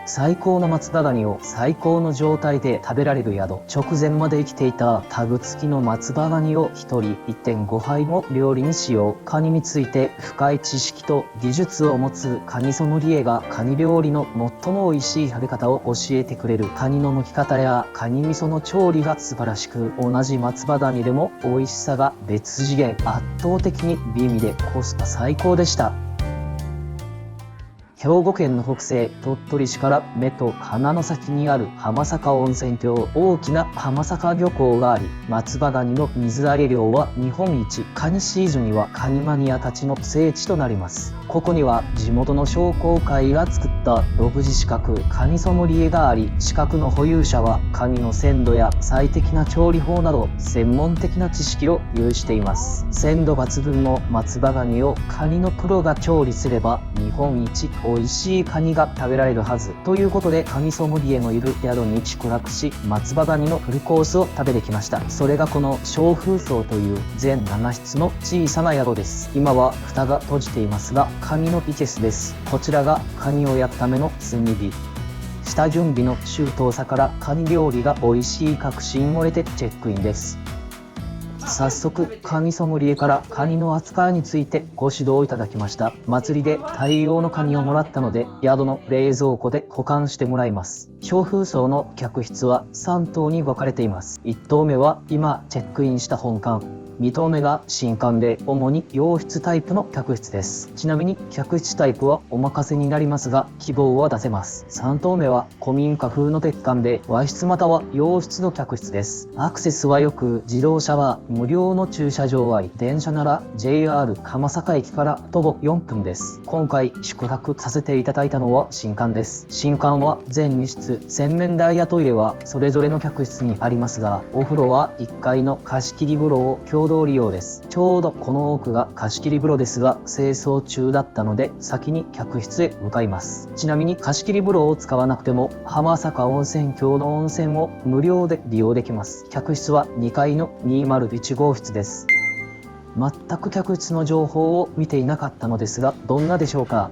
最高の松葉ガニを最高の状態で食べられる宿。直前まで生きていたタグ付きの松葉ガニを1人 1.5 杯も料理に使用。カニについて深い知識と技術を持つカニソムリエがカニ料理の最も美味しい食べ方を教えてくれる。カニの剥き方やカニ味噌の調理が素晴らしく、同じ松葉ガニでも美味しさが別次元。圧倒的に美味でコスパ最高でした。兵庫県の北西、鳥取市から目と鼻の先にある浜坂温泉郷。大きな浜坂漁港があり、松葉ガニの水揚げ量は日本一。カニシーズンにはカニマニアたちの聖地となります。ここには地元の商工会が作った独自資格カニソムリエがあり、資格の保有者はカニの鮮度や最適な調理法など専門的な知識を有しています。鮮度抜群の松葉ガニをカニのプロが調理すれば日本一美味しいカニが食べられるはずということで、カニソムリエのいる宿に宿泊し、松葉ガニのフルコースを食べてきました。それがこの小風荘という全7室の小さな宿です。今は蓋が閉じていますが、カニのいけすです。こちらがカニを焼くための炭火。下準備の周到さからカニ料理が美味しい確信を得てチェックインです。早速カニソムリエからカニの扱いについてご指導いただきました。祭りで大量のカニをもらったので、宿の冷蔵庫で保管してもらいます。小風荘の客室は3棟に分かれています。1棟目は今チェックインした本館、2棟目が新館で主に洋室タイプの客室です。ちなみに客室タイプはお任せになりますが、希望は出せます。3棟目は古民家風の鉄管で和室または洋室の客室です。アクセスはよく、自動車は無料の駐車場あり、電車なら JR 浜坂駅から徒歩4分です。今回宿泊させていただいたのは新館です。新館は全2室、洗面台やトイレはそれぞれの客室にありますが、お風呂は1階の貸し切り風呂を共同利用です。ちょうどこの奥が貸し切り風呂ですが、清掃中だったので先に客室へ向かいます。ちなみに貸し切り風呂を使わなくても浜坂温泉郷の温泉を無料で利用できます。客室は2階の201号室です。全く客室の情報を見ていなかったのですが、どんなでしょうか。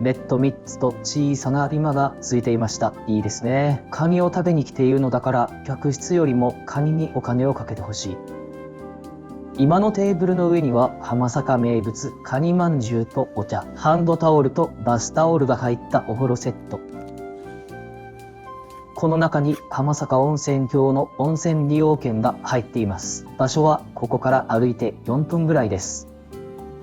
ベッド3つと小さな居間がついていました。いいですね。カニを食べに来ているのだから、客室よりもカニにお金をかけてほしい。今のテーブルの上には浜坂名物カニまんじゅうとお茶、ハンドタオルとバスタオルが入ったお風呂セット。この中に浜坂温泉郷の温泉利用券が入っています。場所はここから歩いて4分ぐらいです。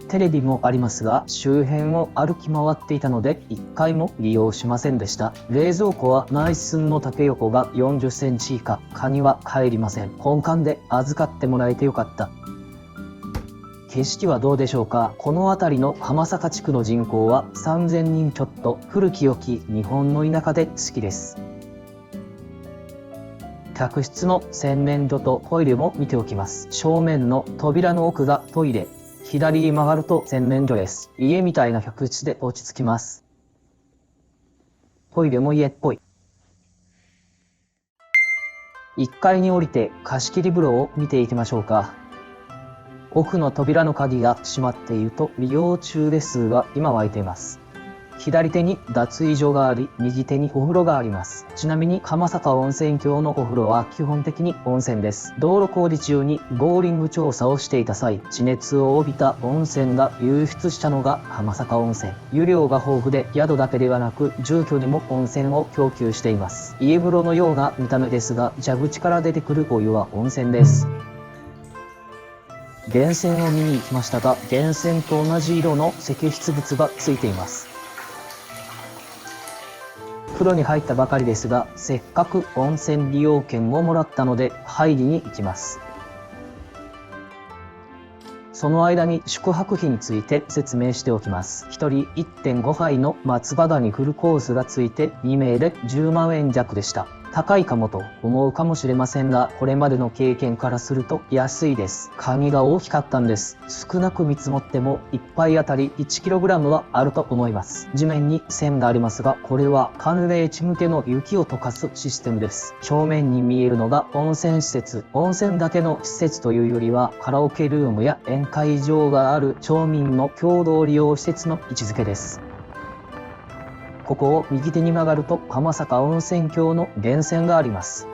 テレビもありますが、周辺を歩き回っていたので1回も利用しませんでした。冷蔵庫は内寸の縦横が40センチ以下。カニは帰りません。本館で預かってもらえてよかった。景色はどうでしょうか。この辺りの浜坂地区の人口は3000人ちょっと。古き良き日本の田舎で好きです。客室の洗面所とトイレも見ておきます。正面の扉の奥がトイレ。左に曲がると洗面所です。家みたいな客室で落ち着きます。トイレも家っぽい。1階に降りて貸し切り風呂を見ていきましょうか。奥の扉の鍵が閉まっていると利用中ですが、今は開いています。左手に脱衣所があり、右手にお風呂があります。ちなみに浜坂温泉郷のお風呂は基本的に温泉です。道路工事中にボーリング調査をしていた際、地熱を帯びた温泉が流出したのが浜坂温泉。湯量が豊富で、宿だけではなく住居にも温泉を供給しています。家風呂のような見た目ですが、蛇口から出てくるお湯は温泉です。源泉を見に行きましたが、源泉と同じ色の石筆物がついています。風呂に入ったばかりですが、せっかく温泉利用券をもらったので入りに行きます。その間に宿泊費について説明しておきます。1人 1.5 杯の松葉ガニフルコースがついて2名で10万円弱でした。高いかもと思うかもしれませんが、これまでの経験からすると安いです。カニが大きかったんです。少なく見積もっても1杯あたり 1kg はあると思います。地面に線がありますが、これは寒冷地向けの雪を溶かすシステムです。正面に見えるのが温泉施設。温泉だけの施設というよりは、カラオケルームや宴会場がある町民の共同利用施設の位置づけです。ここを右手に曲がると浜坂温泉郷の源泉があります。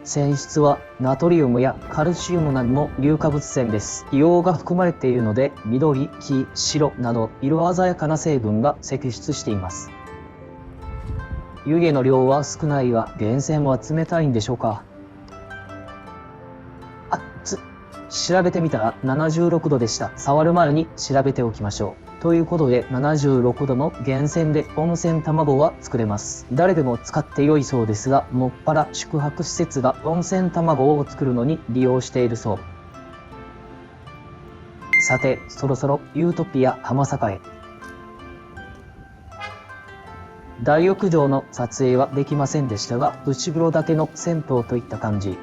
泉質はナトリウムやカルシウムなどの硫化物泉です。硫黄が含まれているので緑、黄、白など色鮮やかな成分が析出しています。湯気の量は少ないが源泉は冷たいんでしょうか。調べてみたら76度でした。触る前に調べておきましょう。ということで76度の源泉で温泉卵は作れます。誰でも使って良いそうですが、もっぱら宿泊施設が温泉卵を作るのに利用しているそう。さて、そろそろユートピア浜坂へ。大浴場の撮影はできませんでしたが、内風呂だけの銭湯といった感じ。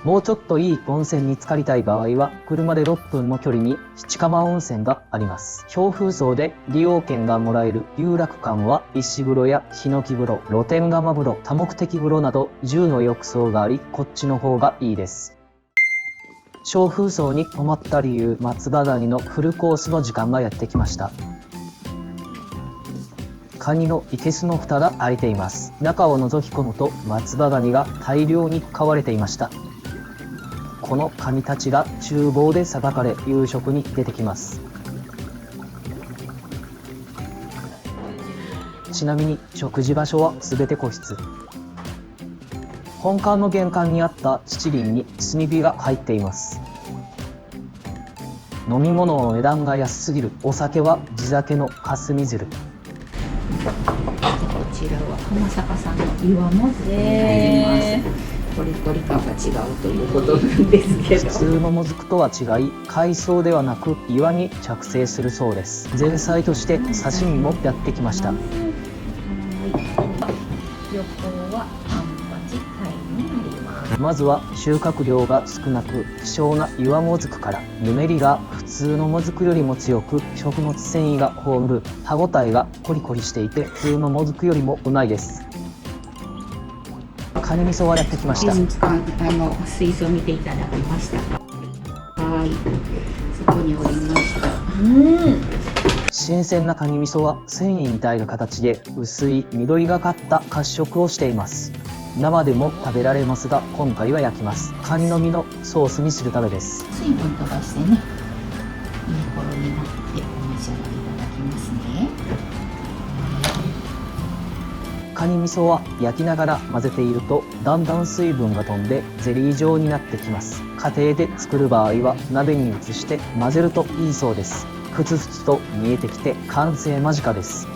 もうちょっといい温泉に浸かりたい場合は、車で6分の距離に七釜温泉があります。強風荘で利用券がもらえる有楽館は、石風呂やヒノキ風呂、露天釜風呂、多目的風呂など10の浴槽があり、こっちの方がいいです。小風荘に泊まった理由、松葉ガニのフルコースの時間がやってきました。カニの生けすの蓋が開いています。中を覗き込むと松葉ガニが大量に飼われていました。このカニたちが厨房でさばかれ夕食に出てきます。ちなみに食事場所は全て個室。本館の玄関にあった七輪に炭火が入っています。飲み物の値段が安すぎる。お酒は地酒の霞汁。こちらは浜坂さんの岩もずくになります。コリコリ感が違うということなんですけど、普通のもずくとは違い、海藻ではなく岩に着生するそうです。前菜として刺身もやってきました。旅行はカンパチタイになります。まずは収穫量が少なく希少な岩もずくから。ぬめりが普通のもずくよりも強く、食物繊維が豊富、歯ごたえがコリコリしていて普通のもずくよりもうまいです。カニ味噌はやってきました。水槽見ていただきました。はい、そこにおりました。新鮮なカニ味噌は繊維みたいな形で薄い緑がかった褐色をしています。生でも食べられますが、今回は焼きます。カニの身のソースにするためです。水分飛ばしてね、いい頃になってお召し上がりいただきますね。カニ味噌は焼きながら混ぜているとだんだん水分が飛んでゼリー状になってきます。家庭で作る場合は鍋に移して混ぜるといいそうです。ふつふつと見えてきて完成間近です。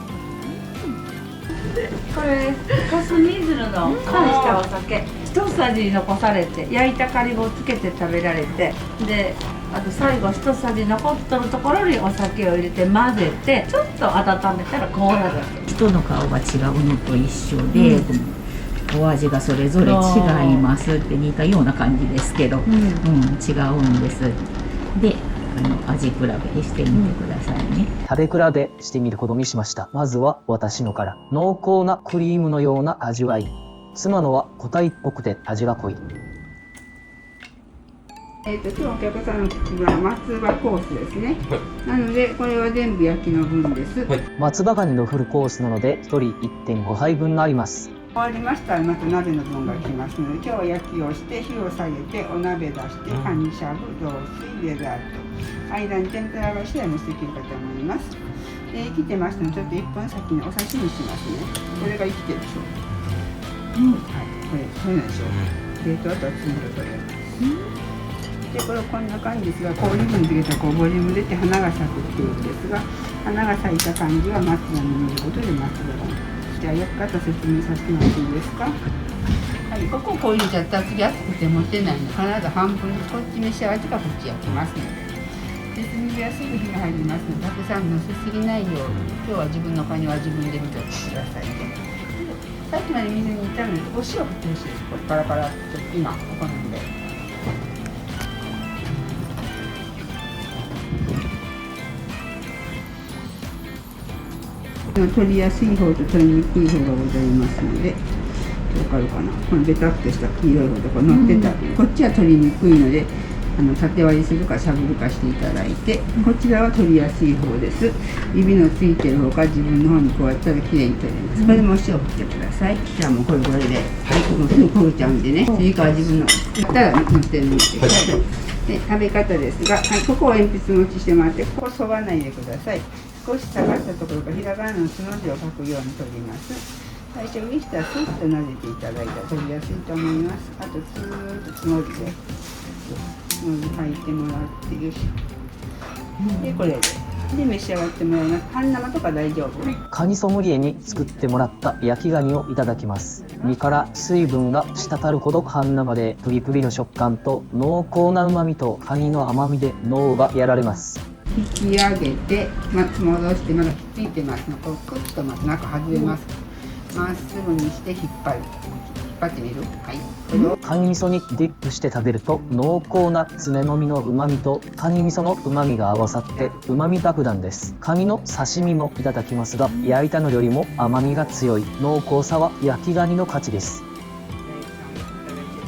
これ霞鶴の缶したお酒一さじ残されて、焼いたカリをつけて食べられて、であと最後一さじ残っとるところにお酒を入れて混ぜて、ちょっと温めたらコーラだけ。人の顔が違うのと一緒で、お味がそれぞれ違いますって似たような感じですけど、違うんです。で、味比べしてみてくださいね。食べ比べしてみることにしました。まずは私のから。濃厚なクリームのような味わい。妻のは固体っぽくて味が濃い。今日お客さんは松葉コースですね。なのでこれは全部焼きの分です。松葉ガニのフルコースなので1人 1.5 杯分があります。終わりましたらまた鍋の分が来ますので、今日は焼きをして火を下げてお鍋出してカニしゃぶ、雑炊、デザート、間に天ぷらがして蒸していけるかと思います。生きてますのでちょっと1分先にお刺身しますね。これが生きてるでしょ。はい、これそうなんでしょう。冷凍あとは次のこれ。でこれこんな感じですが、こういうふうにつけたらこうボリューム出て花が咲くっていうんですが、花が咲いた感じは松葉に見ることで松葉ガニ。じゃあ焼き方説明させてもらっていいですか。はい、こここう入れちゃったら次熱くて持てないので、必ず半分こっち召し上がってからこっち焼きますので。で炭火はすぐ火が入りますので、たくさんのせすぎないように、今日は自分のカニは自分で見とってくださいね。さっきまで水に炒めてお塩振ってほしいです。これパラパラっと今お好みで。取りやすい方と取りにくい方がございますので、わかるかな。このベタっとした黄色い方とか乗ってた、こっちは取りにくいので、縦割りするかしゃぶるかしていただいて、こちらは取りやすい方です。指のついてる方から自分の方にこうやったらきれいに取れます。これでもう塩振ってください。じゃあもうこれで、はい、もうすぐ焦げちゃうんでね、次から自分の振ったら塗ってみてください。で、食べ方ですが、はい、ここを鉛筆持ちしてもらって、ここを沿わないでください。少し下がったところからひらがなのつの字を書くように取ります。最初にしたらスッとなでていただいたら取りやすいと思います。あとずーっとつの字でつの字書いてもらってよし。でこれで召し上がってもらいます。半生とか大丈夫？カニソムリエに作ってもらった焼きガニをいただきます。身から水分が滴るほど半生でプリプリの食感と濃厚な旨味とカニの甘みで脳がやられます。引き上げて、戻してまだひっついてますの。こうクッとまず中外れます。まっすぐにして引っ張ってみる。はい。これをカニ味噌にディップして食べると濃厚な爪の実の旨味とカニ味噌の旨味が合わさって旨味爆弾です。カニの刺身もいただきますが、焼いたのよりも甘みが強い濃厚さは焼きガニの勝ちです。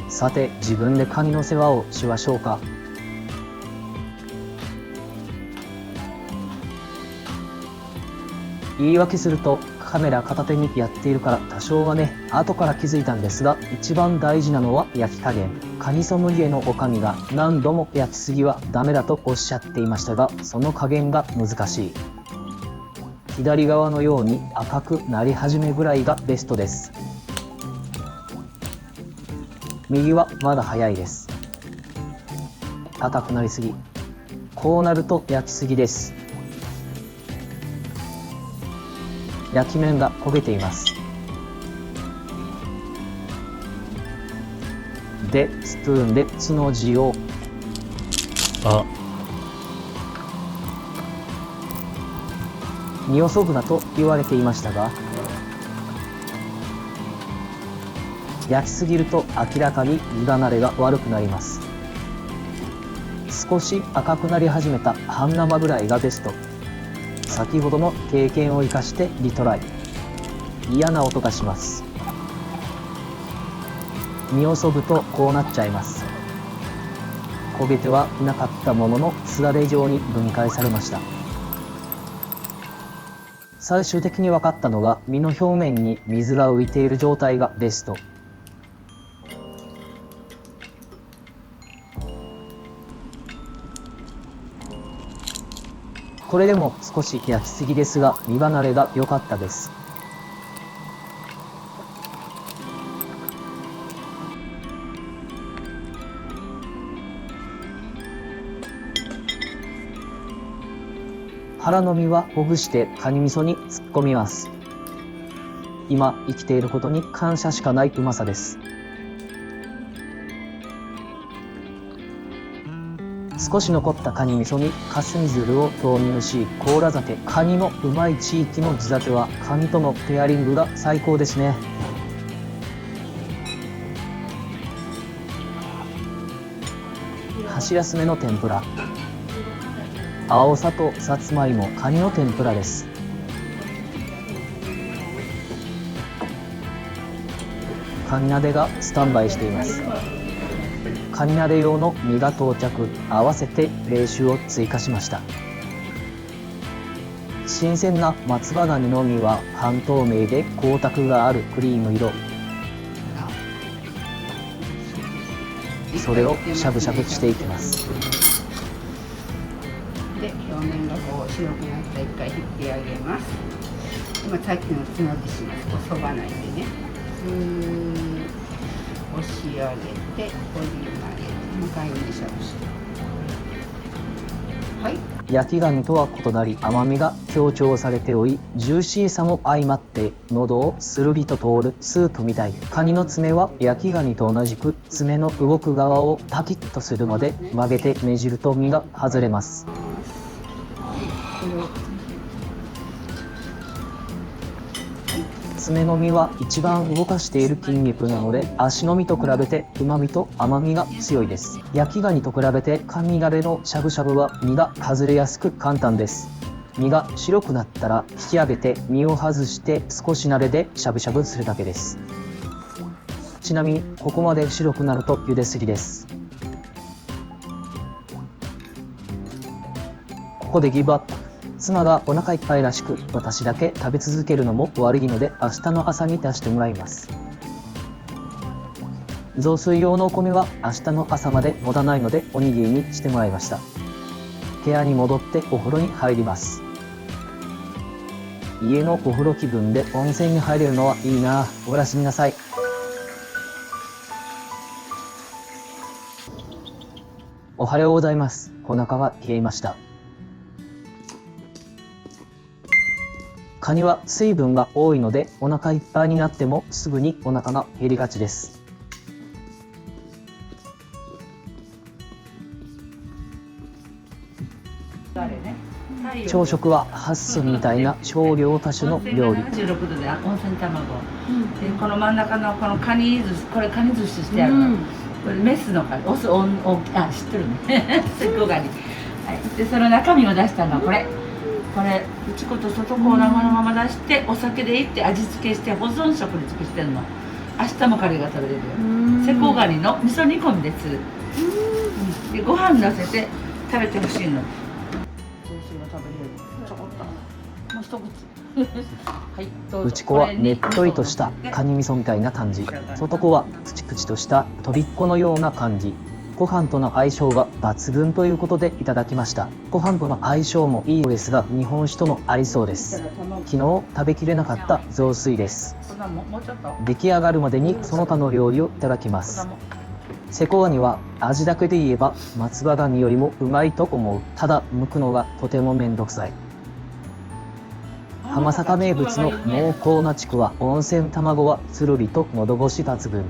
さて、自分でカニの世話をしましょうか。言い訳するとカメラ片手にやっているから多少はね、後から気づいたんですが、一番大事なのは焼き加減。カニソムリエのおかみが何度も焼きすぎはダメだとおっしゃっていましたが、その加減が難しい。左側のように赤くなり始めぐらいがベストです。右はまだ早いです。赤くなりすぎ。こうなると焼きすぎです。焼き面が焦げています。で、スプーンでつの字を身をそぐなと言われていましたが、焼きすぎると明らかに身離れが悪くなります。少し赤くなり始めた半生ぐらいがベスト。先ほどの経験を生かしてリトライ。嫌な音がします。身をそぐとこうなっちゃいます。焦げてはいなかったもののすだれ状に分解されました。最終的に分かったのが、身の表面に水が浮いている状態がベスト。これでも少し焼きすぎですが、身離れが良かったです。腹の身はほぐしてカニ味噌に突っ込みます。今生きていることに感謝しかないうまさです。少し残ったカニ味噌に霞鶴を投入し、甲羅酒、カニのうまい地域の地酒はカニとのペアリングが最高ですね。箸休めの天ぷら。青さとさつまいも、カニの天ぷらです。カニ鍋がスタンバイしています。カニ鍋用の身が到着、合わせて冷酒を追加しました。新鮮な松葉ガニの身は半透明で光沢があるクリーム色。それをしゃぶしゃぶしていきます。で、表面がこう白くなったら一回引き上げます。今さっきのつなぎします。こうそばないでね。押し上げて、折り曲げて、向かいにしゃぶしゃぶ。はい。焼きガニとは異なり甘みが強調されており、ジューシーさも相まって喉をスルリと通るスープみたい。カニの爪は焼きガニと同じく爪の動く側をパキッとするまで曲げてねじると身が外れます。爪の身は一番動かしている筋肉なので、足の身と比べて旨味と甘みが強いです。焼きガニと比べてカニ鍋のしゃぶしゃぶは身が外れやすく簡単です。身が白くなったら引き上げて身を外して少し慣れでしゃぶしゃぶするだけです。ちなみにここまで白くなると茹ですぎです。こでギブアップ。妻がお腹いっぱいらしく、私だけ食べ続けるのも悪いので明日の朝に出してもらいます。雑炊用のお米は明日の朝まで持たないのでおにぎりにしてもらいました。部屋に戻ってお風呂に入ります。家のお風呂気分で温泉に入れるのはいいな。おやすみなさい。おはようございます。お腹が冷えました。カニは水分が多いのでお腹いっぱいになってもすぐにお腹が減りがちです。朝食はハッスンみたいな少量多種の料理。76度で温泉卵、でこの真ん中のこのカニ寿司、これカニ寿司してあるの、これメスのカニ、オスオンあ知ってるねセッコガニ、はい、でその中身を出したのはこれ内子と外子を生のまま出してお酒でいって味付けして保存食に尽くしてるの。明日もカレーが食べれるよ。セコガニの味噌煮込みです。でご飯のせて食べてほしいの。内子はねっとりとしたカニ味噌みたいな感じ、外子はプチプチとしたとびっこのような感じ。ご飯との相性が抜群ということでいただきました。ご飯との相性もいいのですが日本酒ともありそうです。昨日食べきれなかった雑炊です。出来上がるまでにその他の料理をいただきます。セコガニは味だけで言えば松葉ガニよりもうまいと思う。ただ剥くのがとてもめんどくさい。浜坂名物の濃厚なちくわ、温泉卵はつるりと喉越し抜群。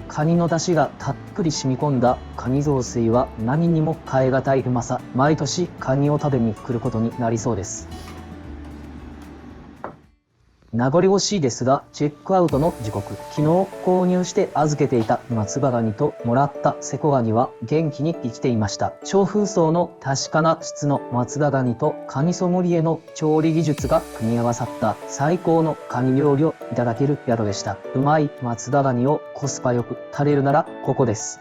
カニの出汁がたっぷり染み込んだカニ雑炊は何にも代え難いうまさ。毎年カニを食べに来ることになりそうです。名残惜しいですが、チェックアウトの時刻。昨日購入して預けていた松葉ガニともらったセコガニは元気に生きていました。超風荘の確かな質の松葉ガニとカニソムリエの調理技術が組み合わさった最高のカニ料理をいただける宿でした。うまい松葉ガニをコスパよく食べるならここです。